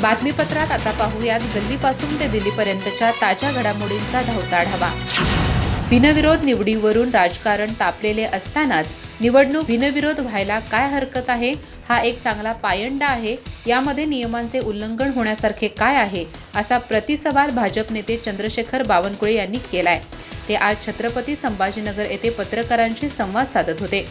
बातमीपत्रात आता पाहूयात गल्लीपासून ते दिल्लीपर्यंतच्या ताज्या घडामोडींचा धावता आढावा। बिनविरोध निवडीवरून राजकारण तापलेले असतानाच निवडणूक बिनविरोध व्हायला काय हरकत आहे, हा एक चांगला पायंडा आहे। यामध्ये नियमांचे उल्लंघन होण्यासारखे काय आहे, असा प्रतिसवाल भाजप नेते चंद्रशेखर बावनकुळे यांनी केलाय। ते आज छत्रपती संभाजीनगर येथे पत्रकारांशी संवाद साधत होते।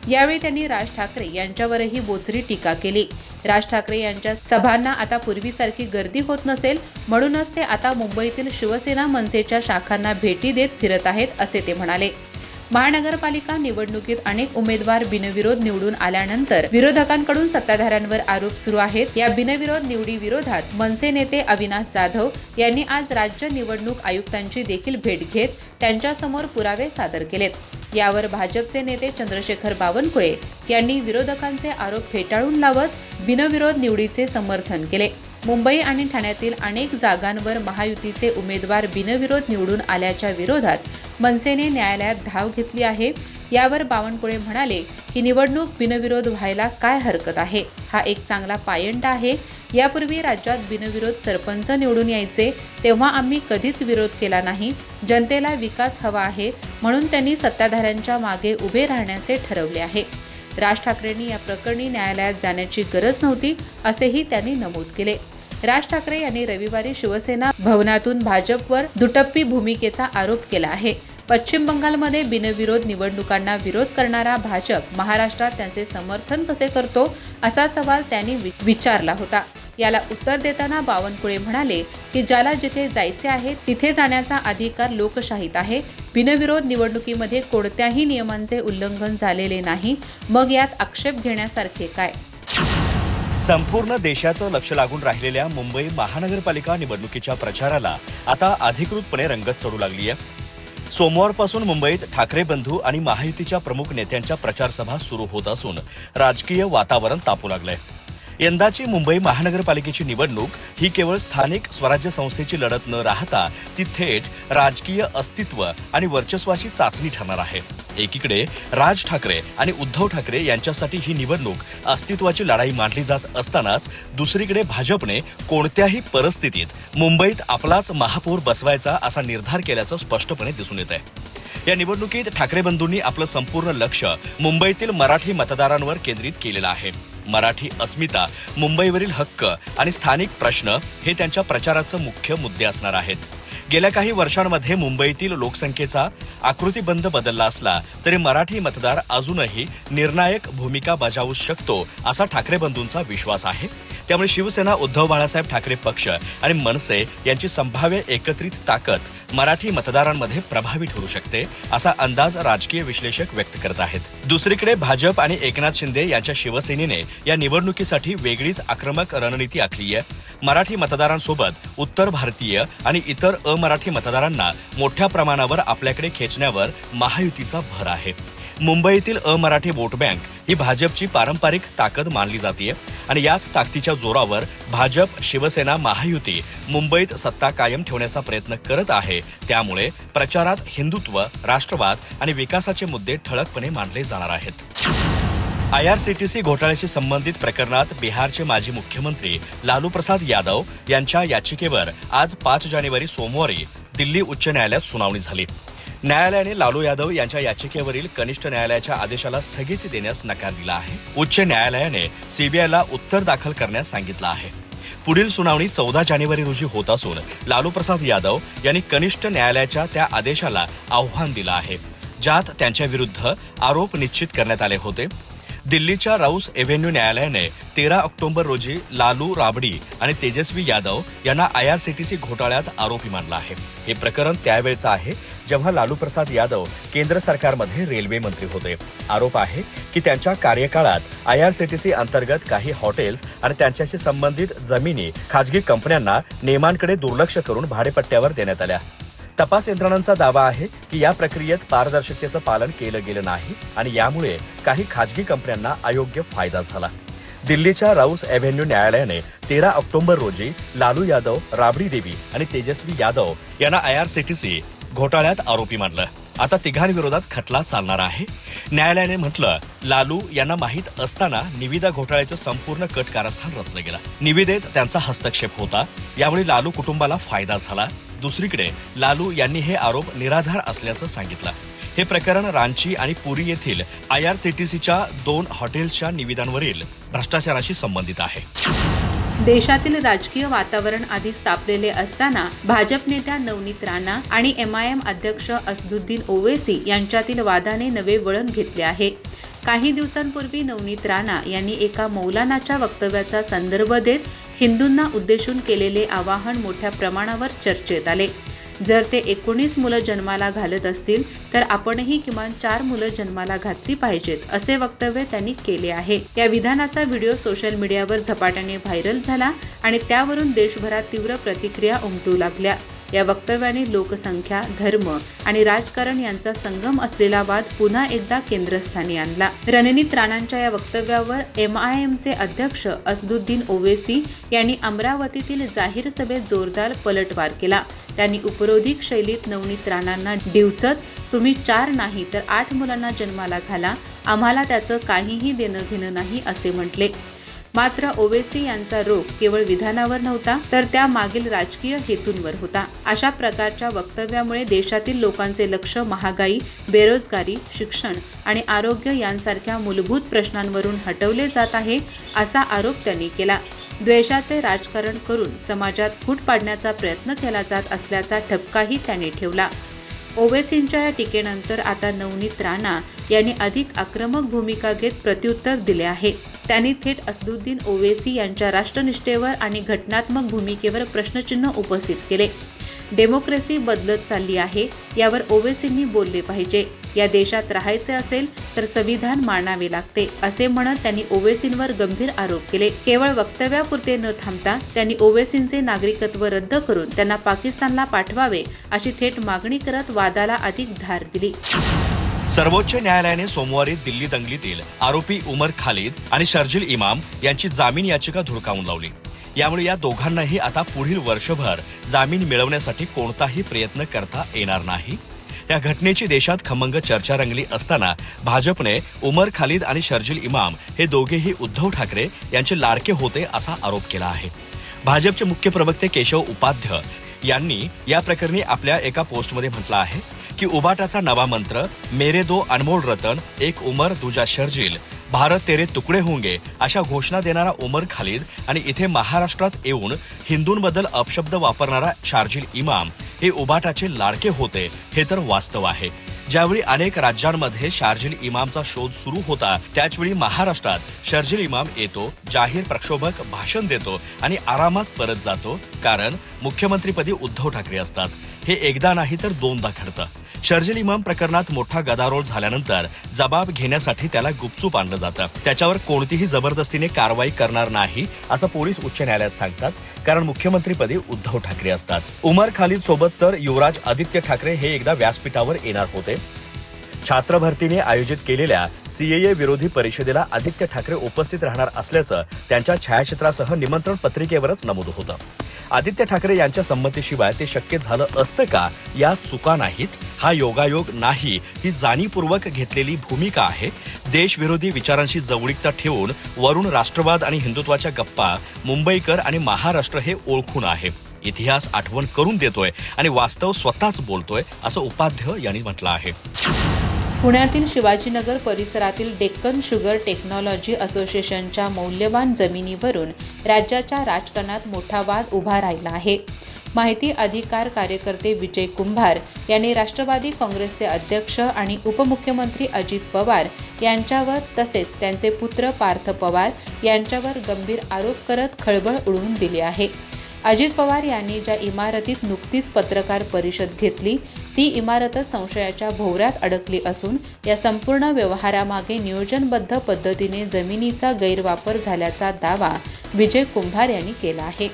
यावेळी त्यांनी राज ठाकरे यांच्यावरही बोचरी टीका केली। राज ठाकरे यांच्या सभांना आता पूर्वीसारखी गर्दी होत नसेल, म्हणूनच ते आता मुंबईतील शिवसेना मनसेच्या शाखांना भेटी देत फिरत आहेत, असे ते म्हणाले। महानगरपालिका निवडणुकीत अनेक उमेदवार बिनविरोध निवडून आल्यानंतर विरोधकांकडून सत्ताधाऱ्यांवर आरोप सुरू आहेत। या बिनविरोध निवडी विरोधात मनसे नेते अविनाश जाधव यांनी आज राज्य निवडणूक आयुक्तांची देखील भेट घेत त्यांच्यासमोर पुरावे सादर केलेत। यावर भाजपचे नेते चंद्रशेखर बावनकुळे यांनी विरोधकांचे आरोप फेटाळून लावत बिनविरोध निवडीचे समर्थन केले। मुंबई आणि ठाण्यातील अनेक जागांवर महायुतीचे उमेदवार बिनविरोध निवडून आल्याच्या विरोधात मनसेने न्यायालयात धाव घेतली आहे। यावर बावनकुळे म्हणाले की निवडणूक बिनविरोध व्हायला काय हरकत आहे, हा एक चांगला पायंडा आहे। यापूर्वी राज्यात बिनविरोध सरपंच निवडून यायचे, तेव्हा आम्ही कधीच विरोध केला नाही। जनतेला विकास हवा आहे, म्हणून त्यांनी सत्ताधाऱ्यांच्या मागे उभे राहण्याचे ठरवले आहे। राज ठाकरेंनी या प्रकरणी न्यायालयात जाण्याची गरज नव्हती, असेही त्यांनी नमूद केले। राज ठाकरे यांनी रविवारी शिवसेना भवनातून भाजपवर दुटप्पी भूमिकेचा आरोप केला आहे। पश्चिम बंगालमध्ये बिनविरोध निवडणुकांना विरोध करणारा भाजप महाराष्ट्रात त्यांचे समर्थन कसे करतो, असा सवाल त्यांनी विचारला होता। याला उत्तर देताना बावनकुळे म्हणाले की ज्याला जिथे जायचे आहे तिथे जाण्याचा अधिकार लोकशाहीत आहे। बिनविरोध निवडणुकीमध्ये कोणत्याही नियमांचे उल्लंघन झालेले नाही, मग यात आक्षेप घेण्यासारखे काय। संपूर्ण देशाचं लक्ष लागून राहिलेल्या मुंबई महानगरपालिका निवडणुकीच्या प्रचाराला आता अधिकृतपणे रंगत चढू लागली आहे। सोमवारपासून मुंबईत ठाकरे बंधू आणि महायुतीच्या प्रमुख नेत्यांच्या प्रचार सभा सुरू होत असून राजकीय वातावरण तापू लागलंय। यंदाची मुंबई महानगरपालिकेची निवडणूक ही केवळ स्थानिक स्वराज्य संस्थेची लढत न राहता ती थेट राजकीय अस्तित्व आणि वर्चस्वाची चाचणी ठरणार आहे। एकीकडे राज ठाकरे आणि उद्धव ठाकरे यांच्यासाठी ही निवडणूक अस्तित्वाची लढाई मानली जात असतानाच दुसरीकडे भाजपने कोणत्याही परिस्थितीत मुंबईत आपलाच महापौर बसवायचा असा निर्धार केल्याचं स्पष्टपणे दिसून येत आहे। या निवडणुकीत ठाकरे बंधूंनी आपलं संपूर्ण लक्ष मुंबईतील मराठी मतदारांवर केंद्रित केलेलं आहे। मराठी अस्मिता, मुंबईवरील हक्क आणि स्थानिक प्रश्न हे त्यांच्या प्रचाराचे मुख्य मुद्दे असणार आहेत। गेल्या काही वर्षांमध्ये मुंबईतील लोकसंख्येचा आकृतिबंध बदलला असला तरी मराठी मतदार अजूनही निर्णायक भूमिका बजावू शकतो, असा ठाकरे बंधूंचा विश्वास आहे। त्यामुळे शिवसेना, उद्धव बाळासाहेब ठाकरे पक्ष आणि मनसे यांची संभाव्य एकत्रित ताकद मराठी मतदारांमध्ये प्रभावी ठरू शकते, असा अंदाज राजकीय विश्लेषक व्यक्त करत आहेत। दुसरीकडे भाजप आणि एकनाथ शिंदे यांच्या शिवसेनेने या निवडणुकीसाठी वेगळीच आक्रमक रणनीती आखली आहे। मराठी मतदारांसोबत उत्तर भारतीय आणि इतर अमराठी मतदारांना मोठ्या प्रमाणावर आपल्याकडे खेचण्यावर महायुतीचा भर आहे। मुंबईतील अमराठी वोट बँक ही भाजपची पारंपरिक ताकद मानली जाते आणि याच ताकदीच्या जोरावर भाजप, शिवसेना, महायुती मुंबईत सत्ता कायम ठेवण्याचा प्रयत्न करत आहे। त्यामुळे प्रचारात हिंदुत्व, राष्ट्रवाद आणि विकासाचे मुद्दे ठळकपणे मांडले जाणार आहेत। IRCTC घोटाळ्याशी संबंधित प्रकरणात बिहारचे माजी मुख्यमंत्री लालू प्रसाद यादव यांच्या याचिकेवर आज 5 जानेवारी सोमवारी दिल्ली उच्च न्यायालयात सुनावणी झाली। न्यायालयाने लालू यादव यांच्या याचिकेवरील कनिष्ठ न्यायालयाच्या आदेशाला स्थगिती देण्यास नकार दिला आहे। उच्च न्यायालयाने सीबीआयला उत्तर दाखल करण्यास सांगितलं आहे। पुढील सुनावणी 14 जानेवारी रोजी होत असून लालू प्रसाद यादव यांनी कनिष्ठ न्यायालयाच्या त्या आदेशाला आव्हान दिलं आहे, ज्यात त्यांच्या विरुद्ध आरोप निश्चित करण्यात आले होते। दिल्लीच्या राऊस एव्हेन्यू न्यायालयाने 13 ऑक्टोबर रोजी लालू, राबडी आणि तेजस्वी यादव यांना IRCTC घोटाळ्यात आरोपी मानलं आहे। हे प्रकरण त्यावेळचं आहे जेव्हा लालू प्रसाद यादव केंद्र सरकारमध्ये रेल्वे मंत्री होते। आरोप आहे की त्यांच्या कार्यकाळात IRCTC अंतर्गत काही हॉटेल्स आणि त्यांच्याशी संबंधित जमिनी खाजगी कंपन्यांना नियमांकडे दुर्लक्ष करून भाडेपट्ट्यावर देण्यात आल्या। तपास यंत्रणांचा दावा आहे की या प्रक्रियेत पारदर्शकतेचं पालन केलं गेलं नाही आणि यामुळे काही खाजगी कंपन्यांना अयोग्य फायदा झाला। दिल्लीच्या राऊस एव्हेन्यू न्यायालयाने 13 ऑक्टोबर रोजी लालू यादव, राबडी देवी आणि तेजस्वी यादव यांना IRCTC घोटाळ्यात आरोपी मानलं। आता तिघांविरोधात खटला चालणार आहे. न्यायालयाने म्हटलं, लालू यांना माहीत असताना निविदा घोटाळ्याचं संपूर्ण कट कारस्थान रचलं गेलं. निविदेत त्यांचा हस्तक्षेप होता, यामुळे लालू कुटुंबाला फायदा झाला. दुसरीकडे लालू यांनी हे आरोप निराधार असल्याचं सांगितलं. हे प्रकरण रांची आणि पुरी येथील IRCTCच्या 2 हॉटेल्सच्या निविदांवरील भ्रष्टाचाराशी संबंधित आहे. देशातील राजकीय वातावरण आधीच तापलेले असताना भाजप नेत्या नवनीत राणा आणि MIM अध्यक्ष असदुद्दीन ओवैसी यांच्यातील वादाने नवे वळण घेतले आहे. काही दिवसांपूर्वी नवनीत राणा यांनी एका मौलानाच्या वक्तव्याचा संदर्भ देत हिंदूंना उद्देशून केलेले आवाहन मोठ्या प्रमाणावर चर्चेत आले. जर ते 19 मुलं जन्माला घालत असतील तर आपणही किमान 4 मुलं जन्माला घातली पाहिजेत, असे वक्तव्य त्यांनी केले आहे. या विधानाचा व्हिडिओ सोशल मीडियावर झपाट्याने व्हायरल झाला आणि त्यावरून देशभरात तीव्र प्रतिक्रिया उमटू लागल्या. या वक्तव्याने लोकसंख्या, धर्म आणि राजकारण यांचा संगम असलेला वाद पुन्हा एकदा केंद्रस्थानी आणला. रणनीत राणांच्या या वक्तव्यावर MIMचे अध्यक्ष असदुद्दीन ओवैसी यांनी अमरावतीतील जाहीर सभेत जोरदार पलटवार केला. त्यांनी उपरोधिक शैलीत नवनीत राणांना डिवचत, तुम्ही 4 नाही तर 8 मुलांना जन्माला घाला, आम्हाला त्याचं काहीही देणं घेणं नाही, असे म्हटले. मात्र ओवैसी यांचा रोख केवळ विधानावर नव्हता तर त्या मागील राजकीय हेतूंवर होता. अशा प्रकारच्या वक्तव्यामुळे देशातील लोकांचे लक्ष महागाई, बेरोजगारी, शिक्षण आणि आरोग्य यांसारख्या मूलभूत प्रश्नांवरून हटवले जात आहे, असा आरोप त्यांनी केला. द्वेषाचे राजकारण करून समाजात फूट पाडण्याचा प्रयत्न केला जात असल्याचा ठपकाही त्यांनी ठेवला. ओवैसींच्या या टीकेनंतर आता नवनीत राणा यांनी अधिक आक्रमक भूमिका घेत प्रत्युत्तर दिले आहे. त्यांनी थेट असदुद्दीन ओवैसी यांच्या राष्ट्रनिष्ठेवर आणि घटनात्मक भूमिकेवर प्रश्नचिन्ह उपस्थित केले. डेमोक्रेसी बदलत चालली आहे, यावर ओवैसींनी बोलले पाहिजे. या देशात राहायचे असेल तर संविधान मानावे लागते, असे म्हणत त्यांनी ओवैसींवर गंभीर आरोप केले. केवळ वक्तव्यापुरते न थांबता त्यांनी ओवैसींचे नागरिकत्व रद्द करून त्यांना पाकिस्तानला पाठवावे, अशी थेट मागणी करत वादाला अधिक धार दिली. सर्वोच्च न्यायालयाने सोमवारी दिल्ली दंगलीतील आरोपी उमर खालिद आणि शर्जील इमाम यांची जामीन याचिका धुडकावून लावली. यामुळे या दोघांनाही आता पुढील वर्षभर जामीन मिळवण्यासाठी कोणताही प्रयत्न करता येणार नाही. या घटनेची देशात खमंग चर्चा रंगली असताना भाजपने उमर खालिद आणि शर्जील इमाम हे दोघेही उद्धव ठाकरे यांचे लाडके होते असा आरोप केला आहे. भाजपचे मुख्य प्रवक्ते केशव उपाध्याय यांनी या प्रकरणी आपल्या एका पोस्टमध्ये म्हटलं आहे की उबाटाचा नवा मंत्र मेरे दो अनमोल रतन, एक उमर दूजा शर्जील, भारत तेरे तुकडे होंगे अशा घोषणा देणारा उमर खालिद आणि इथे महाराष्ट्रात येऊन हिंदूंबद्दल अपशब्द वापरणारा शार्जील इमाम हे उबाटाचे लाडके होते, हे तर वास्तव आहे. ज्यावेळी अनेक राज्यांमध्ये शार्जील इमामचा शोध सुरू होता, त्याचवेळी महाराष्ट्रात शर्जील इमाम येतो, जाहीर प्रक्षोभक भाषण देतो आणि आरामात परत जातो, कारण मुख्यमंत्रीपदी उद्धव ठाकरे असतात. हे एकदा नाही तर 2दा घडतं. शर्जील इमाम प्रकरणात मोठा गदारोळ झाल्यानंतर जबाब घेण्यासाठी त्याला गुपचूप आणलं जातं. त्याच्यावर कोणतीही जबरदस्तीने कारवाई करणार नाही असं पोलीस उच्च न्यायालयात सांगतात, कारण मुख्यमंत्रीपदी उद्धव ठाकरे असतात. उमर खालिद सोबत तर युवराज आदित्य ठाकरे हे एकदा व्यासपीठावर येणार होते. छात्र भरतीने आयोजित केलेल्या CAA विरोधी परिषदेला आदित्य ठाकरे उपस्थित राहणार असल्याचं त्यांच्या छायाचित्रासह निमंत्रण पत्रिकेवरच नमूद होतं. आदित्य ठाकरे यांच्या संमतीशिवाय ते शक्य झालं असतं का? या चुका नाहीत, हा योगायोग नाही, ही जाणीवपूर्वक घेतलेली भूमिका आहे. देशविरोधी विचारांशी जवळीकता ठेवून वरून राष्ट्रवाद आणि हिंदुत्वाच्या गप्पा मुंबईकर आणि महाराष्ट्र हे ओळखून आहे. इतिहास आठवण करून देतोय आणि वास्तव स्वतःच बोलतोय, असं उपाध्याय यांनी म्हटलं आहे. पुण्यातील शिवाजीनगर परिसरातील डेक्कन शुगर टेक्नॉलॉजी असोसिएशनच्या मौल्यवान जमिनीवरून राज्याच्या राजकारणात मोठा वाद उभा राहिला आहे. माहिती अधिकार कार्यकर्ते विजय कुंभार यांनी राष्ट्रवादी काँग्रेसचे अध्यक्ष आणि उपमुख्यमंत्री अजित पवार यांच्यावर तसेच त्यांचे पुत्र पार्थ पवार यांच्यावर गंभीर आरोप करत खळबळ उडवून दिली आहे. अजित पवार यांनी ज्या इमारतीत नुकतीच पत्रकार परिषद घेतली ती इमारतच संशयाच्या भोवऱ्यात अडकली असून या संपूर्ण व्यवहारामागे नियोजनबद्ध पद्धतीने जमिनीचा गैरवापर झाल्याचा दावा विजय कुंभार यांनी केला आहे.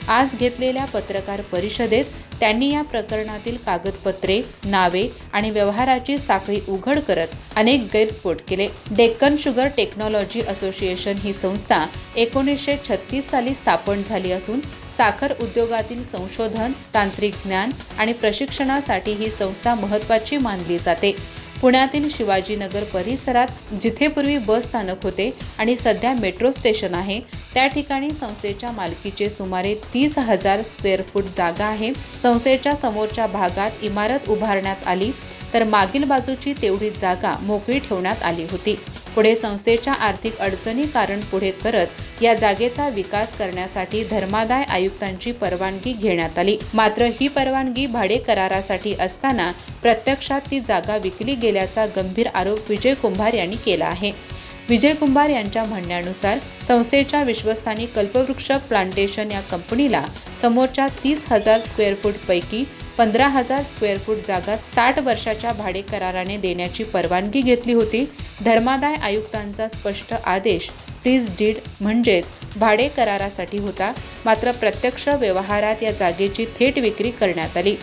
आज घेतलेल्या पत्रकार परिषदेत त्यांनी या प्रकरणातील कागदपत्रे, नावे आणि व्यवहाराची साखळी उघड करत अनेक गैरस्फोट केले. डेक्कन शुगर टेक्नॉलॉजी असोसिएशन ही संस्था 1936 साली स्थापन झाली असून साखर उद्योगातील संशोधन, तांत्रिक ज्ञान आणि प्रशिक्षणासाठी ही संस्था महत्त्वाची मानली जाते. पुण्यातील शिवाजीनगर परिसरात जिथे पूर्वी बस स्थानक होते आणि सध्या मेट्रो स्टेशन आहे, त्या ठिकाणी संस्थेच्या मालकीचे सुमारे 30,000 स्क्वेअर फूट जागा आहे. संस्थेच्या समोरच्या भागात इमारत उभारण्यात आली तर मागील बाजूची तेवढीच जागा मोकळी ठेवण्यात आली होती. पुढे संस्थेच्या आर्थिक अडचणी कारण पुढे करत या जागेचा विकास करण्यासाठी धर्मादाय आयुक्तांची परवानगी घेण्यात आली. मात्र ही परवानगी भाडे करारासाठी असताना प्रत्यक्षात ती जागा विकली गेल्याचा गंभीर आरोप विजय कुंभार यांनी केला आहे. विजय कुंभार यांच्या म्हणण्यानुसार संस्थेच्या विश्वस्तांनी कल्पवृक्ष प्लांटेशन या कंपनीला समोरच्या 30,000 स्क्वेअर फूट पैकी 15,000 स्क्वेअर फूट जागा 60 वर्षाच्या भाडे कराराने देण्याची परवानगी घेतली होती. धर्मादाय आयुक्तांचा स्पष्ट आदेश फ्रीज डीड म्हणजेच भाडे करारासाठी होता. मात्र प्रत्यक्ष व्यवहारात या जागेची थेट विक्री करण्यात आली.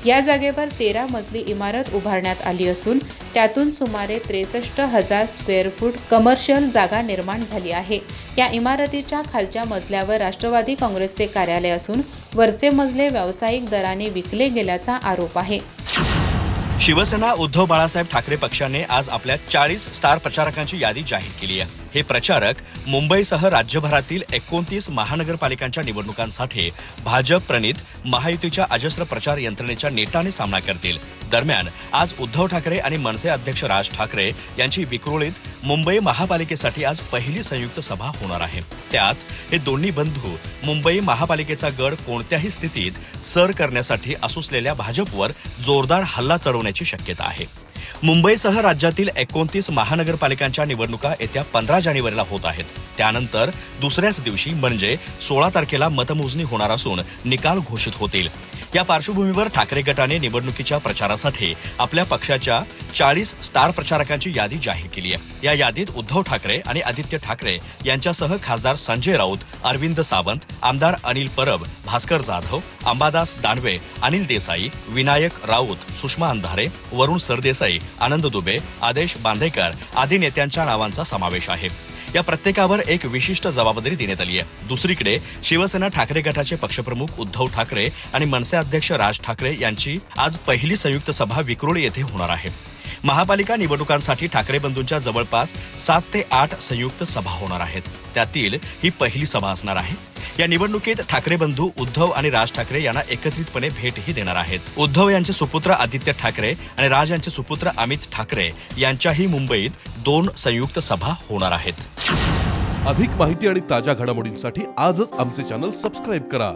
या जागेवर 13 मजली इमारत उभारण्यात आली असून त्यातून सुमारे 63,000 स्क्वेअर फूट कमर्शियल जागा निर्माण झाली आहे. या इमारतीच्या खालच्या मजल्यावर राष्ट्रवादी काँग्रेसचे कार्यालय असून वरचे मजले व्यावसायिक दराने विकले गेल्याचा आरोप आहे. शिवसेना उद्धव बाळासाहेब ठाकरे पक्षाने आज आपल्या 40 स्टार प्रचारकांची यादी जाहीर केली आहे. हे प्रचारक मुंबईसह राज्यभरातील 29 महानगरपालिकांच्या निवडणुकांसाठी भाजप प्रणित महायुतीच्या अजस्र प्रचार यंत्रणेच्या नेटाने सामना करतील. दरम्यान आज उद्धव ठाकरे आणि मनसे अध्यक्ष राज ठाकरे यांची विक्रोळीत मुंबई महापालिकेसाठी आज पहिली संयुक्त सभा होणार आहे. त्यात हे दोन्ही बंधू मुंबई महापालिकेचा गड कोणत्याही स्थितीत सर करण्यासाठी असुसलेल्या भाजपवर जोरदार हल्ला चढवण्याची शक्यता आहे. मुंबईसह राज्यातील 29 महानगरपालिकांच्या निवडणुका येत्या 15 जानेवारीला होत आहेत. त्यानंतर दुसऱ्याच दिवशी म्हणजे 16 तारखेला मतमोजणी होणार असून निकाल घोषित होतील. या पार्श्वभूमीवर ठाकरे गटाने निवडणुकीच्या प्रचारासाठी आपल्या पक्षाच्या 40 स्टार प्रचारकांची यादी जाहीर केली आहे. या यादीत उद्धव ठाकरे आणि आदित्य ठाकरे यांच्यासह खासदार संजय राऊत, अरविंद सावंत, आमदार अनिल परब, भास्कर जाधव, अंबादास दानवे, अनिल देसाई, विनायक राऊत, सुषमा अंधारे, वरुण सरदेसाई, आनंद दुबे, आदेश बांदेकर आदी नेत्यांच्या नावांचा समावेश आहे. या प्रत्येकावर एक विशिष्ट जबाबदारी देण्यात आली आहे. दुसरीकडे शिवसेना ठाकरे गटाचे पक्षप्रमुख उद्धव ठाकरे आणि मनसे अध्यक्ष राज ठाकरे यांची आज पहिली संयुक्त सभा विक्रोळी येथे होणार आहे. महापालिका निवडणुकांसाठी ठाकरे बंधूंच्या जवळपास 7 ते 8 संयुक्त सभा होणार आहेत. त्यातील ही पहिली सभा असणार आहे. या निवडणुकीत ठाकरे बंधू उद्धव आणि राज ठाकरे यांना एकत्रितपणे भेटही देणार आहेत. उद्धव यांचे सुपुत्र आदित्य ठाकरे आणि राज यांचे सुपुत्र अमित ठाकरे यांच्याही मुंबईत 2 संयुक्त सभा होणार आहेत. अधिक माहिती आणि ताज्या घडामोडींसाठी आजच आमचे चॅनल सबस्क्राईब करा.